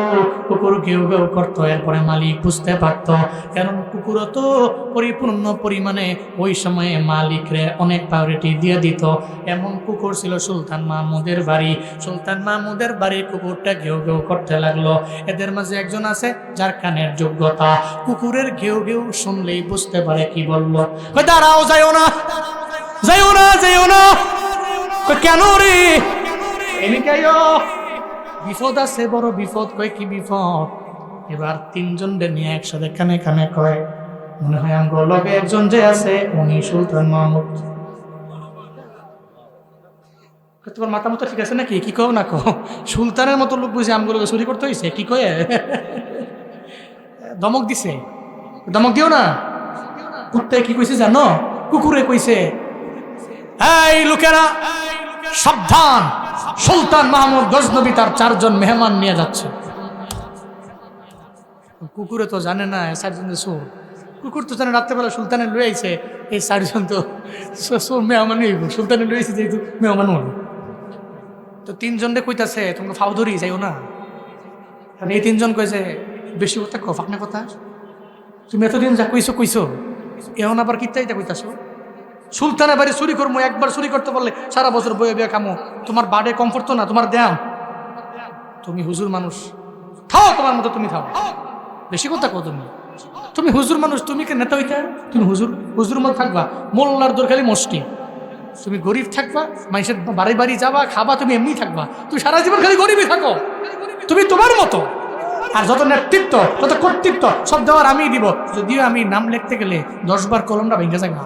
Speaker 1: কুকুর ঘেউ ঘেউ করতো। এরপরে মালিক বুঝতে পারত, কারণ কুকুরও তো পরিপূর্ণ পরিমাণে ওই সময়ে মালিকরে অনেক প্রায়োরিটি দিয়ে দিত। এমন কুকুর ছিল সুলতান মাহমুদের বাড়ি। সুলতান মাহমুদের বাড়ির কুকুরটা ঘেউ ঘেউ করতে লাগলো। এদের মাঝে একজন আছে যার কানের যোগ্যতা। কুকুরের ঘেউ ঘেউ শুনলেই বুঝতে পারে কি বললো। দাঁড়াও, যাইও না, যাইও না, যাইও না। কেন রে? এদিকেও বিপদ আছে, বড় বিপদ। কয় কি বিপদ? এবার 3 জনকে নিয়ে একসাথে কানে কানে কয় মনে হয় আমগো লগে একজন যে আছে উনি সুলতান মাহমুদ। তোমার মাথা মতো ঠিক আছে নাকি? কি কও না কও? সুলতানের মতো লোক বুঝে আমগুলো চুরি করতে হয়েছে? কি কয়ে ধমক দিছে? ধমক দিও না। কুত্তায় কি কইছে জানো? কুকুরে কইছে এই লোকেরা সাবধান, সুলতান মাহমুদ গজনবী তার 4 জন মেহমান নিয়ে যাচ্ছে। কুকুরে তো জানে না 4 জন চোর। কুকুর তো জানে রাত্রেবেলা সুলতানের লয়ে আইছে, এই 4 জন তো চোর মেহমান হইব। সুলতানের লয়ে আইছে যেহেতু মেহমান হল। তো 3 জনরে কইতাছে তোমাকে ফাও ধরি যাইও না। এই 3 জন কইছে বেশি কথা কও, ফাঁকনা কথা। তুমি এতদিন যা কইছো কইছো, এখন আবার কিত্তাইটা কইতাছো। সুলতানের বাড়ি চুরি করবো, একবার চুরি করতে পারলে সারা বছর বয়ে বয়ে খামো। তোমার বাড়ে কমফোর্ট তো না, তোমার দেয়াম। তুমি হুজুর মানুষ, থাও তোমার মতো, তুমি থাও। বেশি কথা কো তুমি, তুমি হুজুর মানুষ, তুমি কে নেতা হইতে? তুমি হুজুর, হুজুর মতো থাকবা, মোল্লার দোর খালি মস্তি। তুমি গরিব থাকবা, মানুষের বাড়ি বাড়ি যাবা, খাবা, তুমি এমনি থাকবা। তুমি সারা জীবন খালি গরিবই থাকো, তুমি তোমার মতো। আর যত নেতৃত্ব, যত কর্তৃত্ব সব দেওয়ার আমিই দিব। যদিও আমি নাম লিখতে গেলে 10 বার কলমটা ভেঙে যায় না।